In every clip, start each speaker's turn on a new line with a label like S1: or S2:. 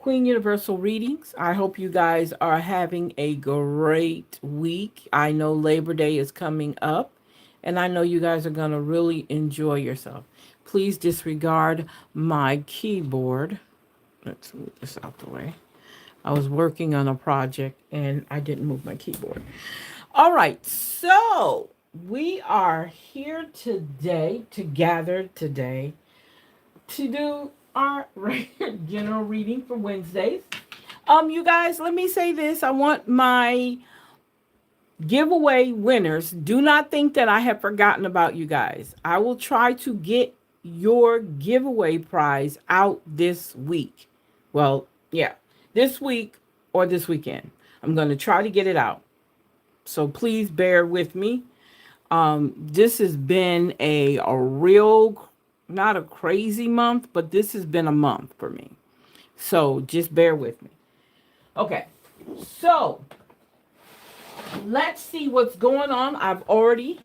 S1: Queen Universal Readings. I hope you guys are having a great week. I know Labor Day is coming up, and I know you guys are going to really enjoy yourself. Please disregard my keyboard. Let's move this out the way. I was working on a project and I didn't move my keyboard. All right, so we are here today to gather today to do our general reading for Wednesdays. You guys, let me say this. I want my giveaway winners. Do not think that I have forgotten about you guys. I will try to get your giveaway prize out this week. Well, yeah, this week or this weekend. I'm going to try to get it out. So please bear with me. This has been a real, not a crazy month, but this has been a month for me. So just bear with me. Okay, so let's see what's going on. I've already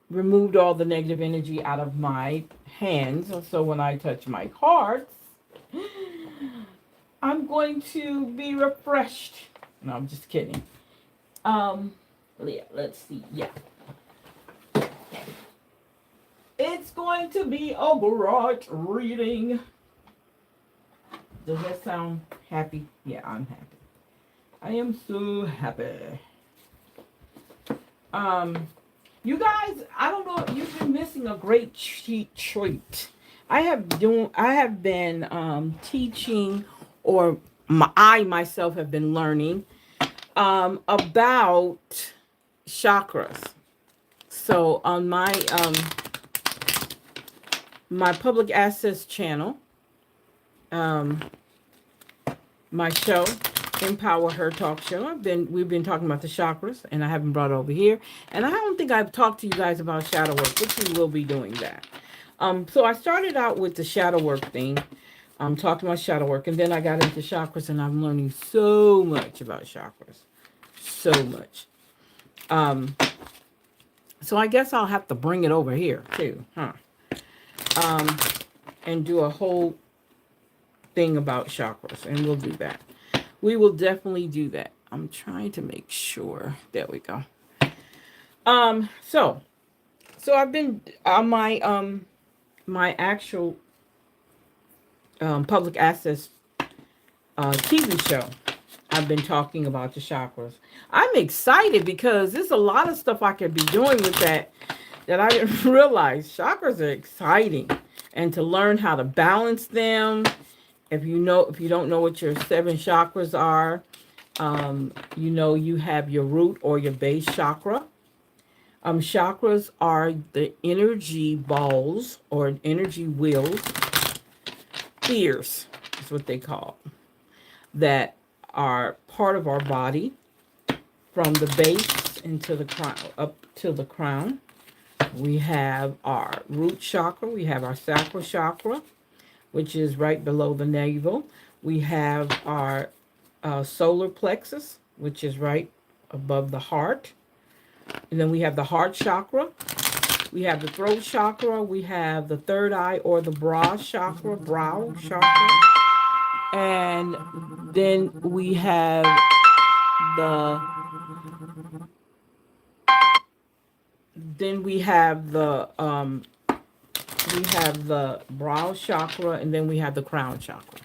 S1: removed all the negative energy out of my hands. So when I touch my cards, I'm going to be refreshed. No, I'm just kidding. Yeah, let's see. Yeah. It's going to be a great reading. Does that sound happy? Yeah, I'm happy. I am so happy. You guys, I don't know if you've been missing a great treat. I have been teaching, or I myself have been learning about chakras. So on my public access channel, my show, Empower Her Talk Show. We've been talking about the chakras, and I haven't brought it over here. And I don't think I've talked to you guys about shadow work, which we will be doing that. So I started out with the shadow work thing, talking about shadow work, and then I got into chakras, and I'm learning so much about chakras, so much. So I guess I'll have to bring it over here too, huh? And do a whole thing about chakras, and we'll do that. We will definitely do that. I'm trying to make sure. There we go. So I've been on my actual public access TV show. I've been talking about the chakras. I'm excited because there's a lot of stuff I could be doing with that I didn't realize. Chakras are exciting, and to learn how to balance them. If you don't know what your 7 chakras are, you have your root or your base chakra. Chakras are the energy balls or energy wheels, ears is what they call, that are part of our body from the base into the crown, up to the crown. We have our root chakra. We have our sacral chakra, which is right below the navel. We have our solar plexus, which is right above the heart. And then we have the heart chakra. We have the throat chakra. We have the third eye or the brow chakra. And then we have the brow chakra, and then we have the crown chakra.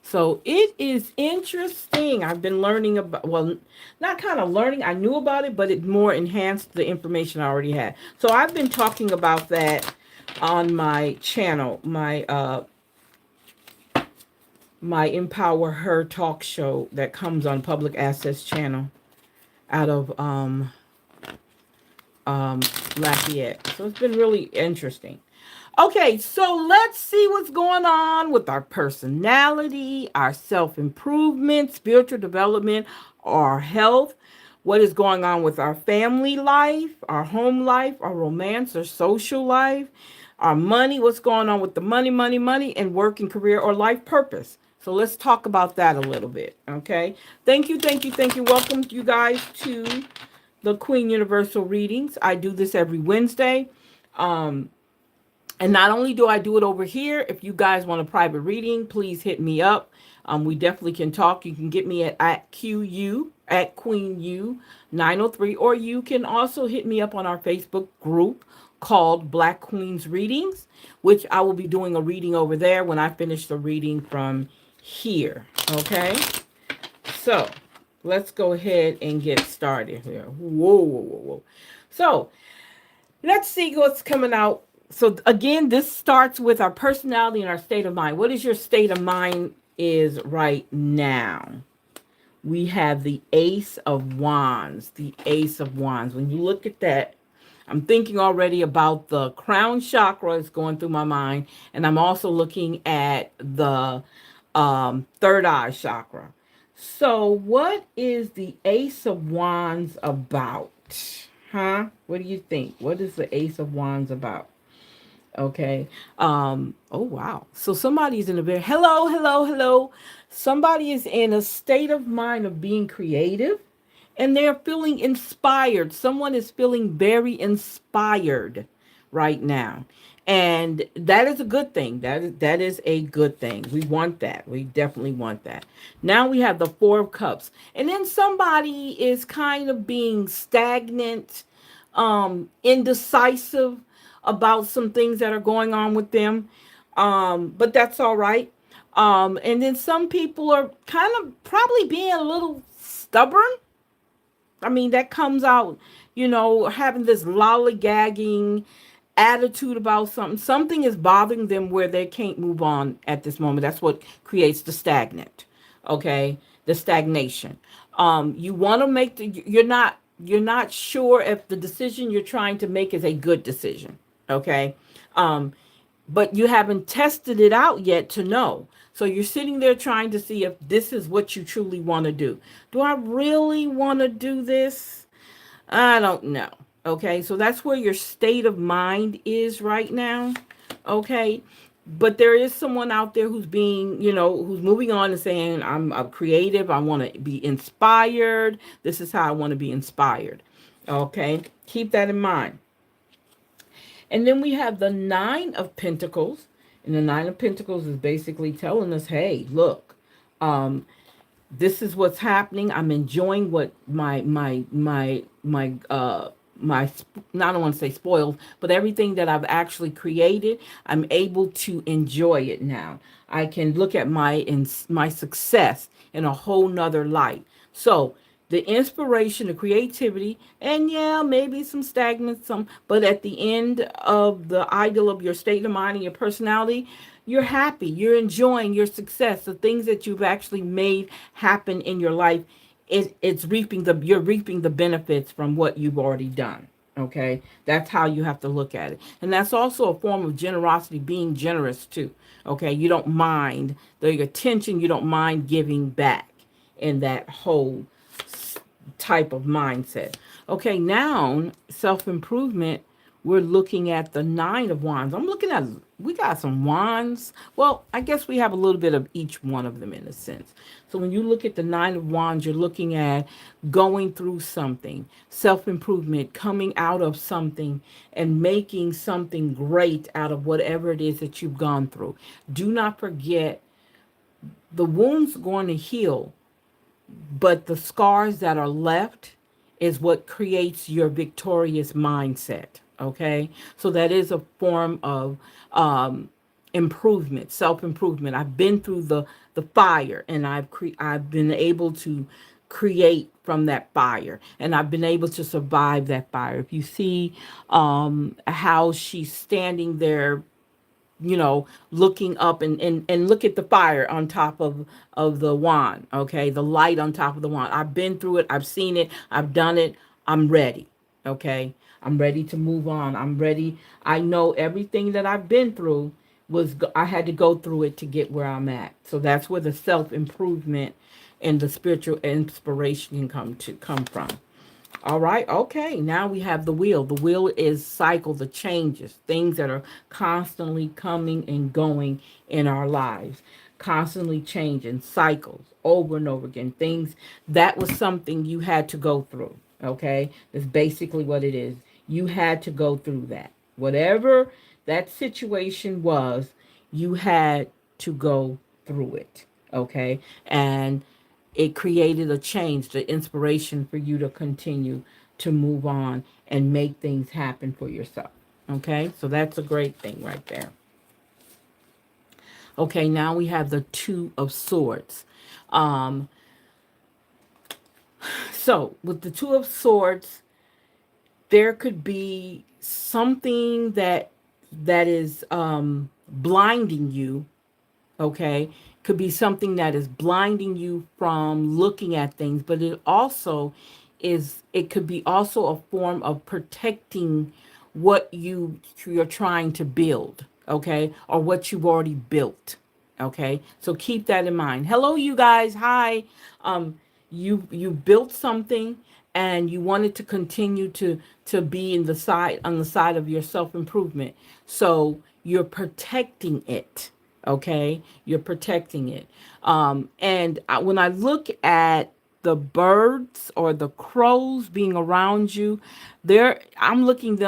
S1: So it is interesting. I've been learning about, well, not kind of learning. I knew about it, but it more enhanced the information I already had. So I've been talking about that on my channel, my Empower Her Talk Show that comes on Public Access Channel out of Lafayette. So it's been really interesting. Okay, so let's see what's going on with our personality, our self-improvement, spiritual development, our health, what is going on with our family life, our home life, our romance, our social life, our money, what's going on with the money, and work and career or life purpose. So let's talk about that a little bit, okay? Thank you. Welcome, you guys, to the Queen Universal Readings. I do this every Wednesday. And not only do I do it over here, if you guys want a private reading, please hit me up. We definitely can talk. You can get me at QU, at Queen U 903, or you can also hit me up on our Facebook group called Black Queens Readings, which I will be doing a reading over there when I finish the reading from here. Okay, so let's go ahead and get started here. Whoa, whoa, whoa, whoa. So let's see what's coming out. So again, this starts with our personality and our state of mind. What is your state of mind is right now? We have the Ace of Wands, the Ace of Wands. When you look at that, I'm thinking already about the crown chakra is going through my mind, and I'm also looking at the third eye chakra. So, what is the Ace of Wands about? Huh? What do you think? What is the Ace of Wands about? Okay. Oh wow. So somebody's in a very hello, hello, hello. Somebody is in a state of mind of being creative and they're feeling inspired. Someone is feeling very inspired right now. And that is a good thing. That is a good thing. We want that. We definitely want that. Now we have the Four of Cups. And then somebody is kind of being stagnant, indecisive about some things that are going on with them. But that's all right. And then some people are kind of probably being a little stubborn. I mean, that comes out, having this lollygagging attitude about something. Something is bothering them where they can't move on at this moment. That's what creates the stagnant. Okay, the stagnation. You want to make you're not sure if the decision you're trying to make is a good decision. Okay, but you haven't tested it out yet to know. So you're sitting there trying to see if this is what you truly want to do. Do I really want to do this? I don't know. Okay, so that's where your state of mind is right now. Okay, but there is someone out there who's being, who's moving on and saying, I'm creative. I want to be inspired. This is how I want to be inspired. Okay, keep that in mind. And then we have the Nine of Pentacles. And the Nine of Pentacles is basically telling us, hey, look, this is what's happening. I'm enjoying what my not I don't want to say spoiled, but everything that I've actually created, I'm able to enjoy it now. I can look at my success in a whole nother light. So the inspiration, the creativity, and yeah, maybe some stagnant, but at the end of the ideal of your state of mind and your personality, you're happy, you're enjoying your success, the things that you've actually made happen in your life. You're reaping the benefits from what you've already done. Okay, that's how you have to look at it, and that's also a form of generosity, being generous too. Okay, you don't mind the attention, you don't mind giving back in that whole type of mindset. Okay, now self improvement. We're looking at the Nine of Wands. We got some wands. Well, I guess we have a little bit of each one of them in a sense. So when you look at the Nine of Wands, you're looking at going through something, self improvement, coming out of something, and making something great out of whatever it is that you've gone through. Do not forget the wounds are going to heal, but the scars that are left is what creates your victorious mindset. Okay, so that is a form of improvement, self improvement. I've been through the fire, and I've been able to create from that fire, and I've been able to survive that fire. If you see how she's standing there, looking up and look at the fire on top of the wand. Okay, the light on top of the wand. I've been through it, I've seen it, I've done it. I'm ready. Okay, I'm ready to move on. I'm ready. I know everything that I've been through I had to go through it to get where I'm at. So that's where the self improvement and the spiritual inspiration can come from. All right. Okay. Now we have the wheel. The wheel is cycle, the changes, things that are constantly coming and going in our lives, constantly changing cycles over and over again. Things that was something you had to go through. Okay. That's basically what it is. You had to go through that. Whatever that situation was, you had to go through it. Okay. And it created a change, the inspiration for you to continue to move on and make things happen for yourself. Okay. So that's a great thing right there. Okay. Now we have the Two of Swords. Um, so with the Two of Swords, there could be something that is blinding you. Okay, could be something that is blinding you from looking at things, but it could be also a form of protecting what you're trying to build. Okay, or what you've already built. Okay, so keep that in mind. Hello, you guys. Hi. um you built something, and you wanted to continue to be in the side on the side of your self-improvement, so you're protecting it. Okay, you're protecting it. When I look at the birds or the crows being around you, I'm looking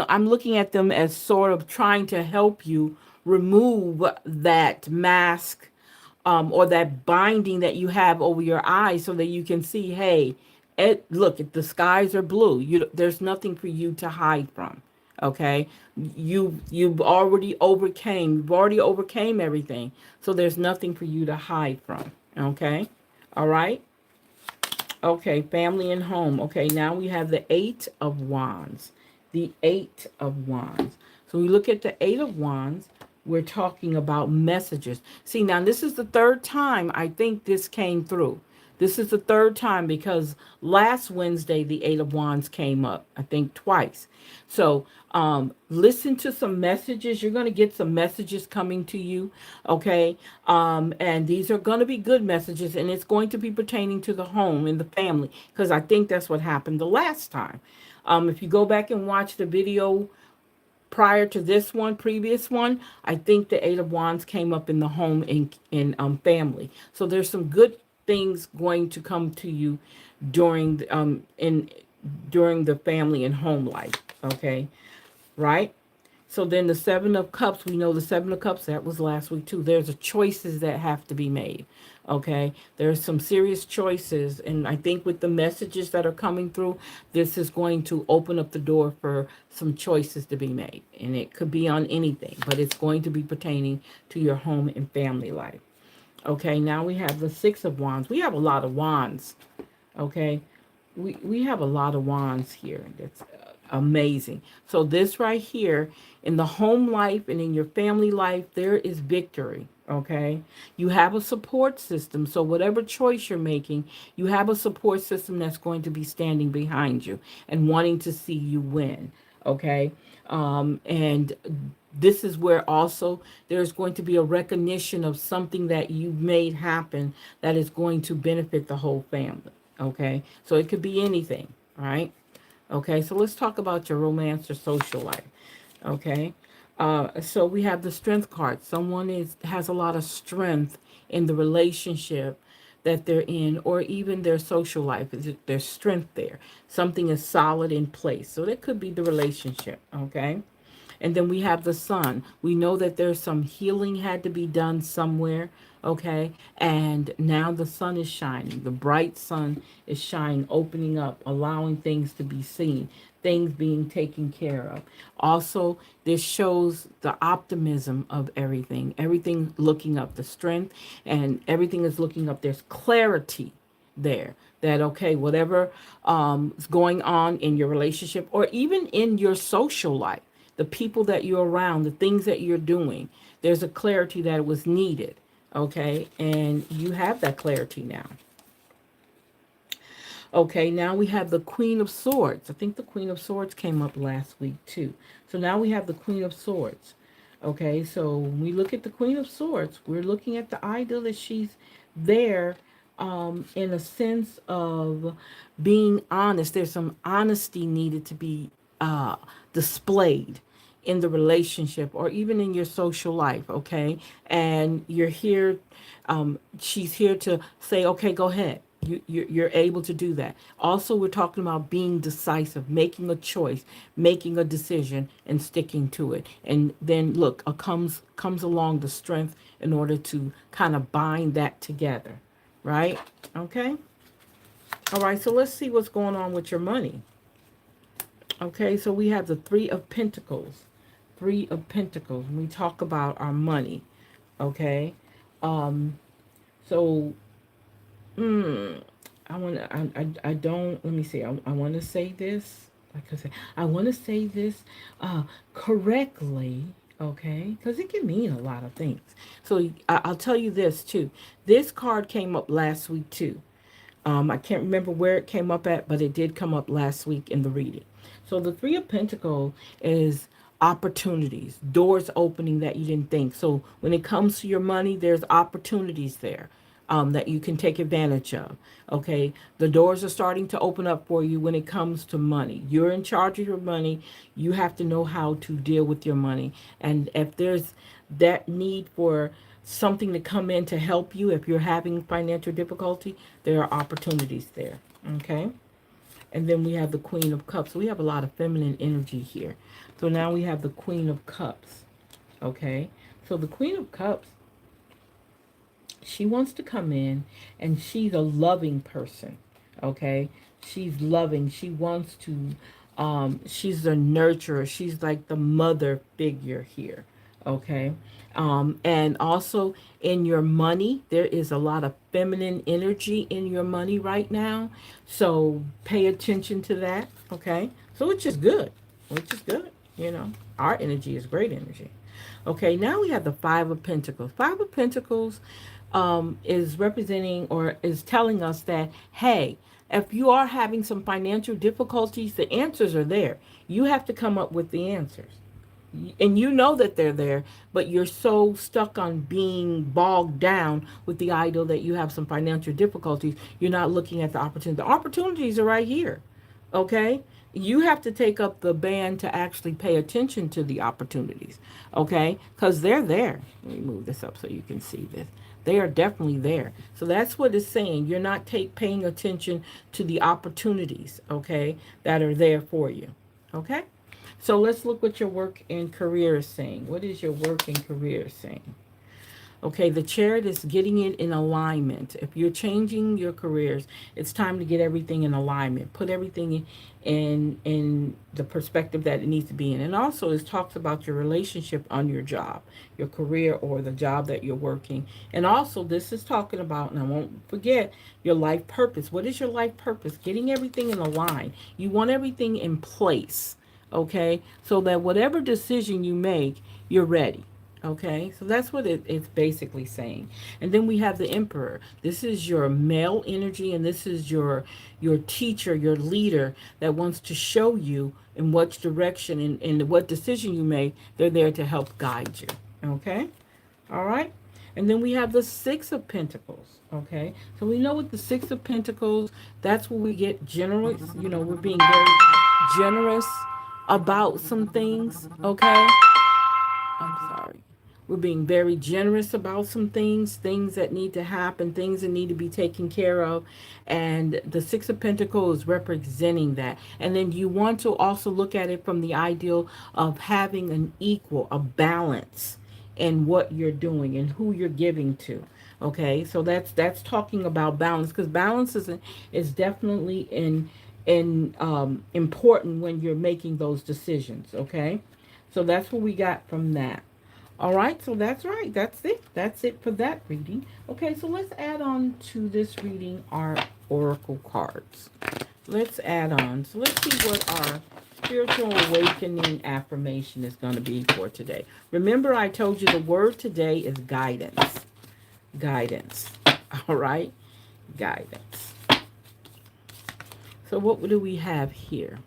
S1: at them as sort of trying to help you remove that mask, or that binding that you have over your eyes, so that you can see, hey, look, if the skies are blue, there's nothing for you to hide from. Okay, you've already overcame everything, so there's nothing for you to hide from. Okay, all right. Okay, family and home. Okay, now we have the Eight of Wands. The Eight of Wands. So we look at the Eight of Wands. We're talking about messages. See, now this is the third time I think this came through. This is the third time, because last Wednesday the Eight of Wands came up, I think twice. So listen to some messages. You're going to get some messages coming to you, okay? And these are going to be good messages, and it's going to be pertaining to the home and the family, because I think that's what happened the last time. If you go back and watch the video prior to this one, previous one, I think the Eight of Wands came up in the home and family. So there's some good things going to come to you during in during the family and home life. Okay, right? So then the Seven of Cups, we know the Seven of Cups, that was last week too. There's a choices that have to be made. Okay. There's some serious choices. And I think with the messages that are coming through, this is going to open up the door for some choices to be made. And it could be on anything, but it's going to be pertaining to your home and family life. Okay. Now we have the Six of Wands. We have a lot of wands. Okay. We have a lot of wands here. That's amazing. So this right here, in the home life and in your family life, there is victory. Okay, you have a support system. So whatever choice you're making, you have a support system that's going to be standing behind you and wanting to see you win. Okay, and this is where also there's going to be a recognition of something that you've made happen that is going to benefit the whole family. Okay, so it could be anything. All right. Okay, so let's talk about your romance or social life. Okay, so we have the Strength card. Someone has a lot of strength in the relationship that they're in, or even their social life. There's strength there. Something is solid in place. So that could be the relationship. Okay. And then we have the Sun. We know that there's some healing had to be done somewhere, okay? And now the sun is shining. The bright sun is shining, opening up, allowing things to be seen, things being taken care of. Also, this shows the optimism of everything. Everything looking up, the strength, and everything is looking up. There's clarity there, that okay, whatever is going on in your relationship or even in your social life, the people that you're around, the things that you're doing, there's a clarity that was needed. Okay, and you have that clarity now. Okay, now we have the Queen of Swords. I think the Queen of Swords came up last week too. So now we have the Queen of Swords. Okay, so when we look at the Queen of Swords, we're looking at the idea that she's there in a sense of being honest. There's some honesty needed to be displayed in the relationship or even in your social life. Okay, and you're here, she's here to say, okay, go ahead. You're able to do that. Also, we're talking about being decisive, making a choice, making a decision, and sticking to it. And then look, comes along the strength in order to kind of bind that together, right? Okay. All right. So let's see what's going on with your money. Okay. So we have the Three of Pentacles. Three of Pentacles. When we talk about our money. Okay. Um. So I want to, I don't, let me see, I want to say this, like I said, I want to say this correctly, okay? Because it can mean a lot of things. So I'll tell you this too. This card came up last week too. I can't remember where it came up at, but it did come up last week in the reading. So the Three of Pentacles is opportunities, doors opening that you didn't think. So when it comes to your money, there's opportunities there that you can take advantage of. Okay, the doors are starting to open up for you when it comes to money. You're in charge of your money. You have to know how to deal with your money. And if there's that need for something to come in to help you, if you're having financial difficulty, there are opportunities there. Okay. And then we have the Queen of Cups. We have a lot of feminine energy here. So now we have the Queen of Cups. Okay. So the Queen of Cups, she wants to come in and she's a loving person. Okay. She's loving. She wants to, she's a nurturer. She's like the mother figure here. Okay. And also in your money, there is a lot of feminine energy in your money right now. So pay attention to that. Okay. So which is good. Which is good. You know, our energy is great energy. Okay. Now we have the Five of Pentacles. Five of Pentacles is representing or is telling us that, hey, if you are having some financial difficulties, the answers are there. You have to come up with the answers. And you know that they're there, but you're so stuck on being bogged down with the idea that you have some financial difficulties, you're not looking at the opportunities. The opportunities are right here. Okay? You have to take up the band to actually pay attention to the opportunities. Okay? Because they're there. Let me move this up so you can see this. They are definitely there. So that's what it's saying. You're not paying attention to the opportunities, okay, that are there for you. Okay? So let's look what your work and career is saying. What is your work and career saying? Okay, the Chariot is getting it in alignment. If you're changing your careers, it's time to get everything in alignment. Put everything in the perspective that it needs to be in. And also, it talks about your relationship on your job, your career, or the job that you're working. And also, this is talking about, and I won't forget, your life purpose. What is your life purpose? Getting everything in a line. You want everything in place, okay? So that whatever decision you make, you're ready. Okay, so that's what it's basically saying. And then we have the Emperor. This is your male energy, and this is your teacher, your leader that wants to show you in what direction and what decision you make. They're there to help guide you. Okay, all right. And then we have the Six of Pentacles. Okay, so we know with the Six of Pentacles, that's where we get generous. You know, we're being very generous about some things. Okay, I'm sorry. We're being very generous about some things, things that need to happen, things that need to be taken care of. And the Six of Pentacles is representing that. And then you want to also look at it from the ideal of having an equal, a balance in what you're doing and who you're giving to. Okay, so that's talking about balance, because balance is definitely important when you're making those decisions. Okay, so that's what we got from that. All right, so that's right. That's it. That's it for that reading. Okay, so let's add on to this reading our oracle cards. Let's add on. So let's see what our spiritual awakening affirmation is going to be for today. Remember, I told you the word today is guidance. Guidance. All right, guidance. So what do we have here?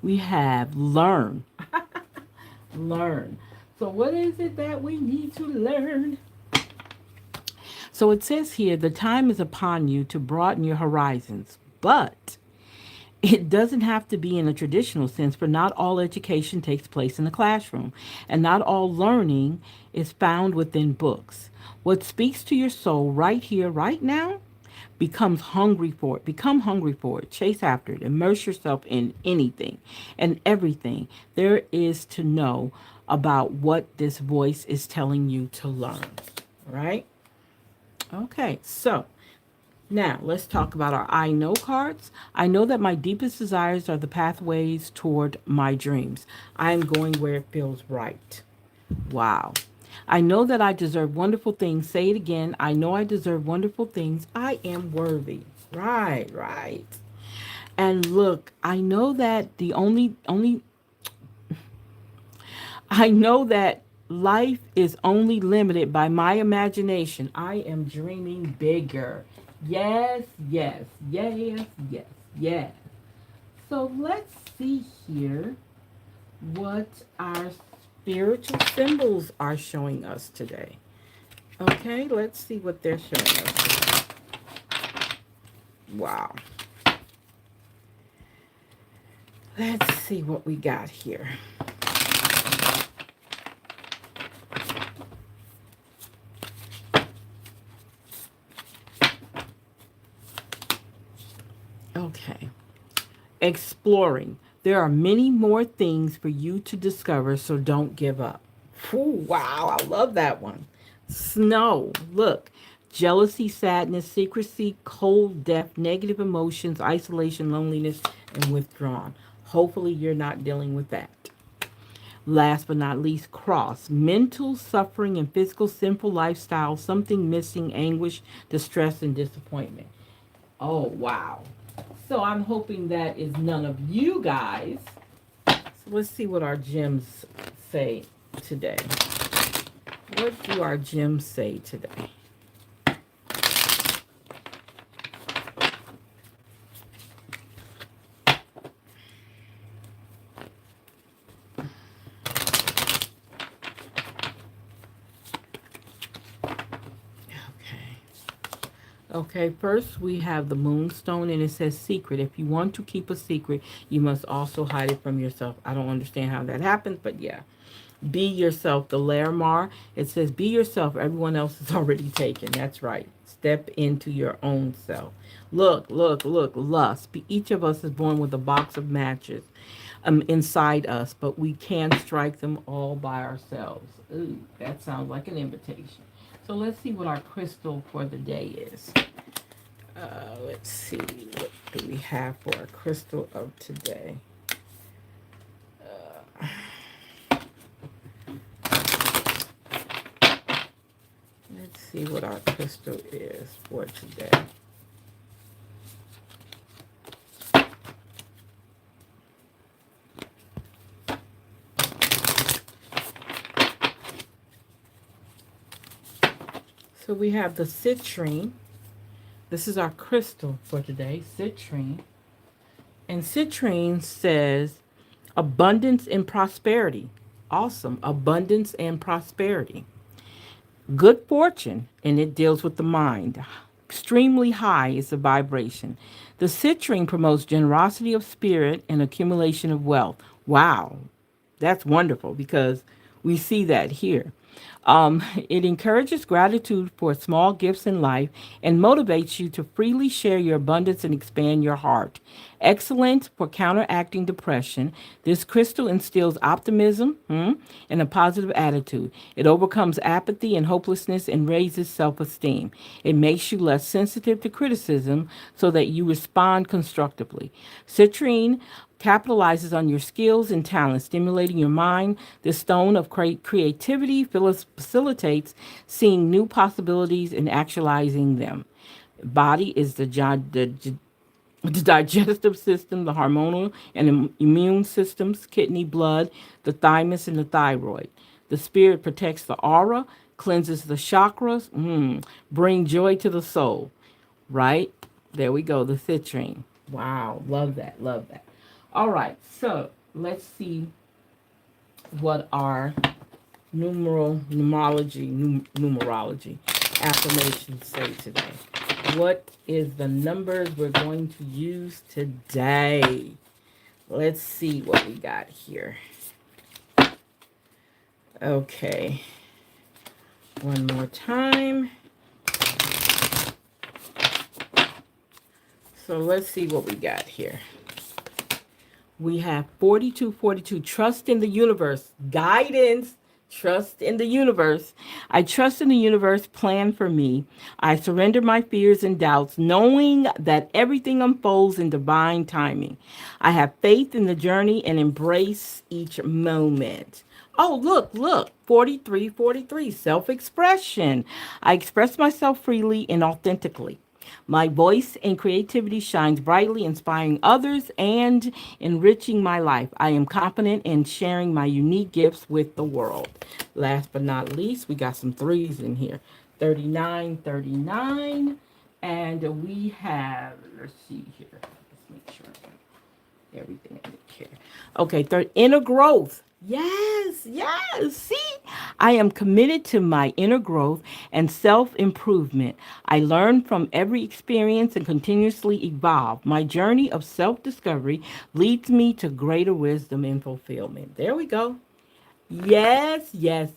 S1: We have learn. Learn. So what is it that we need to learn? So it says here, the time is upon you to broaden your horizons, but it doesn't have to be in a traditional sense, for not all education takes place in the classroom, and not all learning is found within books. What speaks to your soul right here, right now, becomes hungry for it. Become hungry for it. Chase after it. Immerse yourself in anything and everything there is to know about what this voice is telling you to learn. Right? Okay, so now let's talk about our I know cards. I know that my deepest desires are the pathways toward my dreams. I am going where it feels right. Wow. I know that I deserve wonderful things. Say it again. I know I deserve wonderful things. I am worthy. Right, right. And look, I know that the only I know that life is only limited by my imagination. I am dreaming bigger. Yes, yes, yes, yes, yes. So let's see here what our spiritual symbols are showing us today. Okay, let's see what they're showing us. Wow. Let's see what we got here. Okay. Exploring. There are many more things for you to discover, so don't give up. Ooh, wow, I love that one. Snow. Look. Jealousy, sadness, secrecy, cold, death, negative emotions, isolation, loneliness, and withdrawn. Hopefully, you're not dealing with that. Last but not least, cross. Mental suffering and physical sinful lifestyle, something missing, anguish, distress, and disappointment. Oh, wow. So I'm hoping that is none of you guys. So let's see what our gems say today. What do our gems say today? Okay. Okay, first we have the moonstone and it says secret. If you want to keep a secret, you must also hide it from yourself. I don't understand how that happens, but yeah. Be yourself, the Larimar. It says be yourself. Everyone else is already taken. That's right. Step into your own self. Look, look, look, lust. Each of us is born with a box of matches inside us, but we can't strike them all by ourselves. Ooh, that sounds like an invitation. So let's see what our crystal for the day is. Let's see, what do we have for our crystal of today? Let's see what our crystal is for today. So we have the citrine. This is our crystal for today, citrine. And citrine says abundance and prosperity. Awesome. Abundance and prosperity. Good fortune, and it deals with the mind. Extremely high is the vibration. The citrine promotes generosity of spirit and accumulation of wealth. Wow, that's wonderful because we see that here. It encourages gratitude for small gifts in life and motivates you to freely share your abundance and expand your heart. Excellent for counteracting depression. This crystal instills optimism and a positive attitude. It overcomes apathy and hopelessness and raises self esteem. It makes you less sensitive to criticism so that you respond constructively. Citrine capitalizes on your skills and talents, stimulating your mind. The stone of creativity facilitates seeing new possibilities and actualizing them. Body is the digestive system, the hormonal and immune systems, kidney, blood, the thymus, and the thyroid. The spirit protects the aura, cleanses the chakras, bring joy to the soul. Right? There we go, the citrine. Wow, love that, love that. All right, so let's see what our numerology affirmations say today. What is the numbers we're going to use today? Let's see what we got here. Okay. One more time. So let's see what we got here. We have 4242. Trust in the universe. Guidance. Trust in the universe. I trust in the universe plan for me. I surrender my fears and doubts, knowing that everything unfolds in divine timing. I have faith in the journey and embrace each moment. Oh, look, 4343, self expression. I express myself freely and authentically. My voice and creativity shines brightly, inspiring others and enriching my life. I am confident in sharing my unique gifts with the world. Last but not least, we got some threes in here. 39, 39. And we have, let's see here. Let's make sure I got everything in here. Okay, third, inner growth. Yes. See, I am committed to my inner growth and self improvement. I learn from every experience and continuously evolve. My journey of self discovery leads me to greater wisdom and fulfillment. There we go. Yes. Yes.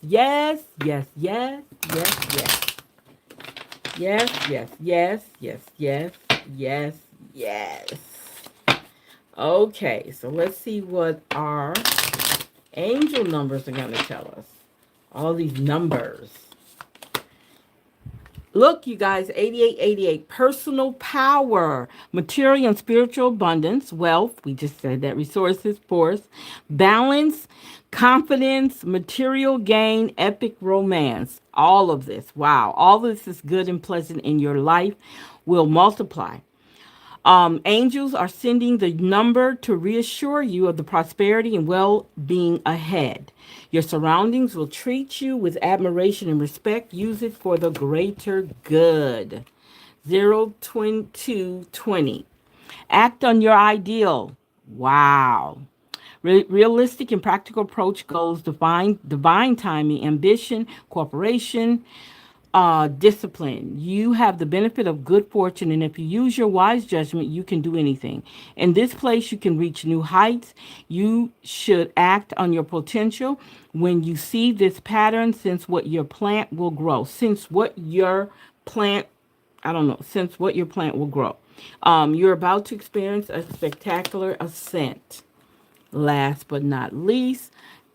S1: Okay, so let's see what our angel numbers are going to tell us. All these numbers. Look, you guys, 8888, personal power, material and spiritual abundance, wealth, we just said that, resources, force, balance, confidence, material gain, epic romance. All of this, wow, all of this is good and pleasant in your life will multiply. Angels are sending the number to reassure you of the prosperity and well being ahead. Your surroundings will treat you with admiration and respect. Use it for the greater good. 02220. Act on your ideal. Wow. Realistic and practical approach goals, divine timing, ambition, cooperation, discipline. You have the benefit of good fortune, and if you use your wise judgment, you can do anything. In this place, you can reach new heights. You should act on your potential. When you see this pattern, since what your plant will grow. Since what your plant, I don't know, since what your plant will grow. You're about to experience a spectacular ascent. Last but not least,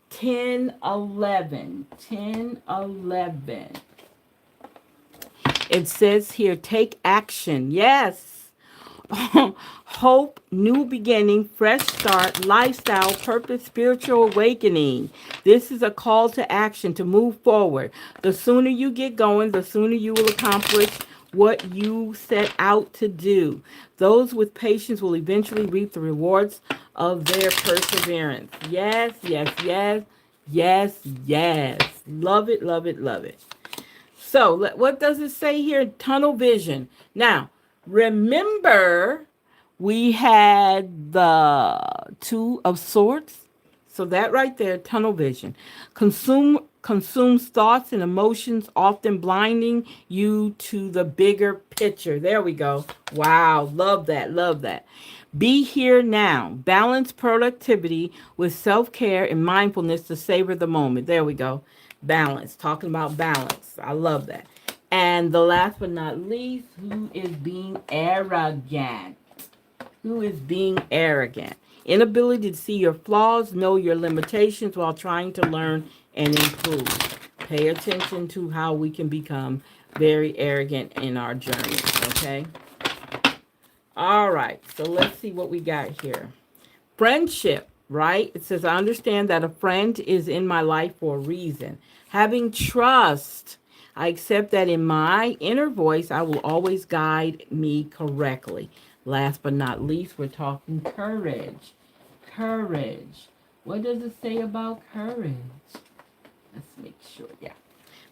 S1: 1011. 1011. It says here, take action. Yes. Hope, new beginning, fresh start, lifestyle, purpose, spiritual awakening. This is a call to action to move forward. The sooner you get going, the sooner you will accomplish what you set out to do. Those with patience will eventually reap the rewards of their perseverance. Yes. Love it. So what does it say here? Tunnel vision. Now, remember we had the Two of Swords. So that right there, tunnel vision. Consumes thoughts and emotions, often blinding you to the bigger picture. There we go. Wow, love that. Be here now. Balance productivity with self-care and mindfulness to savor the moment. There we go. Balance. Talking about balance. I love that. And the last but not least, who is being arrogant? Inability to see your flaws, know your limitations while trying to learn and improve. Pay attention to how we can become very arrogant in our journey, okay? All right, so let's see what we got here. Friendship, right? It says, I understand that a friend is in my life for a reason. Having trust, I accept that in my inner voice, I will always guide me correctly. Last but not least, we're talking courage. What does it say about courage? Let's make sure, yeah.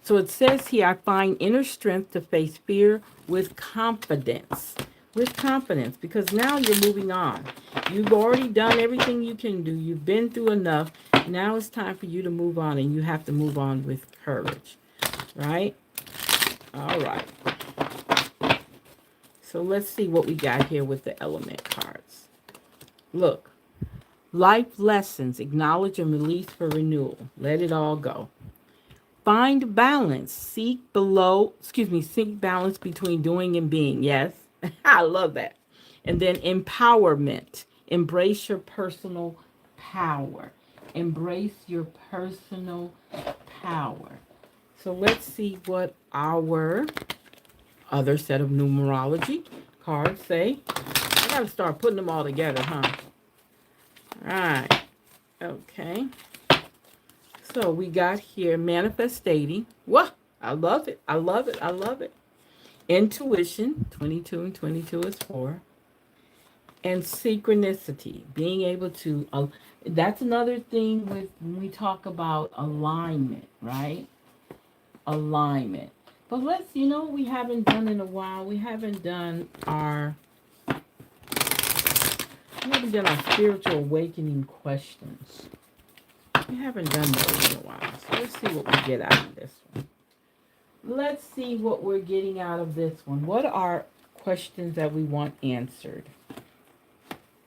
S1: So it says here, I find inner strength to face fear with confidence. Because now you're moving on. You've already done everything you can do. You've been through enough. Now it's time for you to move on, and you have to move on with courage, right? All right. So let's see what we got here with the element cards. Look, life lessons, acknowledge and release for renewal. Let it all go. Find balance. Seek balance between doing and being. Yes, I love that. And then empowerment. Embrace your personal power. Embrace your personal power. So let's see what our other set of numerology cards say. I gotta start putting them all together, huh? All right. Okay. So we got here manifestating. What? I love it. I love it. I love it. Intuition. 22 and 22 is 4. And synchronicity. Being able to. That's another thing with when we talk about alignment, right? Alignment. But let's, we haven't done in a while. We haven't done our spiritual awakening questions. We haven't done those in a while. So let's see what we get out of this one. Let's see what we're getting out of this one. What are questions that we want answered?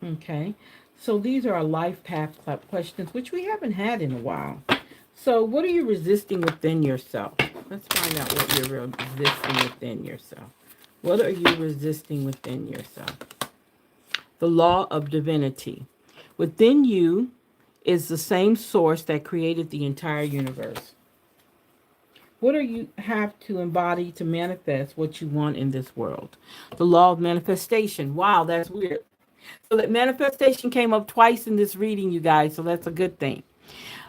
S1: Okay. So these are our life path questions, which we haven't had in a while. So what are you resisting within yourself? Let's find out what you're resisting within yourself. What are you resisting within yourself? The law of divinity. Within you is the same source that created the entire universe. What do you have to embody to manifest what you want in this world? The law of manifestation. Wow, that's weird. So that manifestation came up twice in this reading, you guys. So that's a good thing.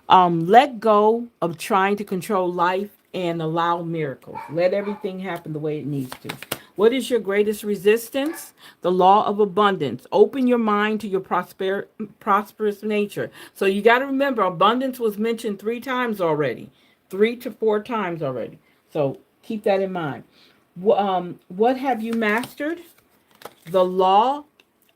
S1: Let go of trying to control life and allow miracles. Let everything happen the way it needs to. What is your greatest resistance? The law of abundance. Open your mind to your prosperous nature. So you got to remember, abundance was mentioned 3 times already, 3 to 4 times already. So keep that in mind. What have you mastered? The law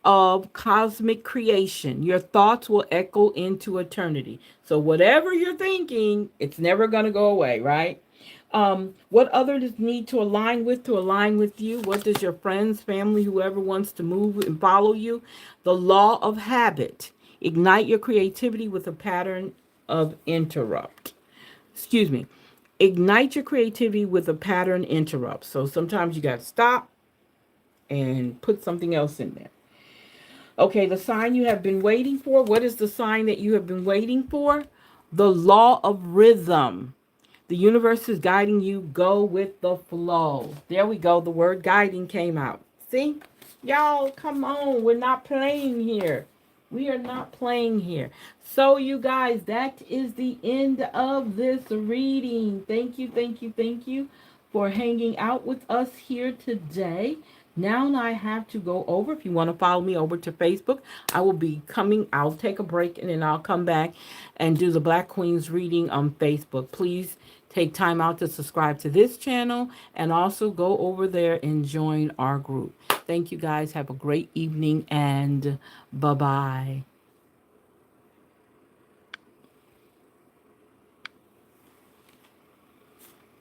S1: of cosmic creation. Your thoughts will echo into eternity. So whatever you're thinking, it's never going to go away, right? What others need to align with you? What does your friends, family, whoever wants to move and follow you? The law of habit. Ignite your creativity with a pattern of interrupt. Excuse me. Ignite your creativity with a pattern interrupt. So sometimes you got to stop and put something else in there. Okay, the sign you have been waiting for. What is the sign that you have been waiting for? The law of rhythm. The universe is guiding you. Go with the flow. There we go. The word guiding came out. See? Y'all, come on. We're not playing here. We are not playing here. So, you guys, that is the end of this reading. Thank you, thank you, thank you for hanging out with us here today. Now I have to go over. If you want to follow me over to Facebook, I will be coming. I'll take a break and then I'll come back and do the Black Queens reading on Facebook. Please take time out to subscribe to this channel and also go over there and join our group. Thank you guys. Have a great evening and bye-bye.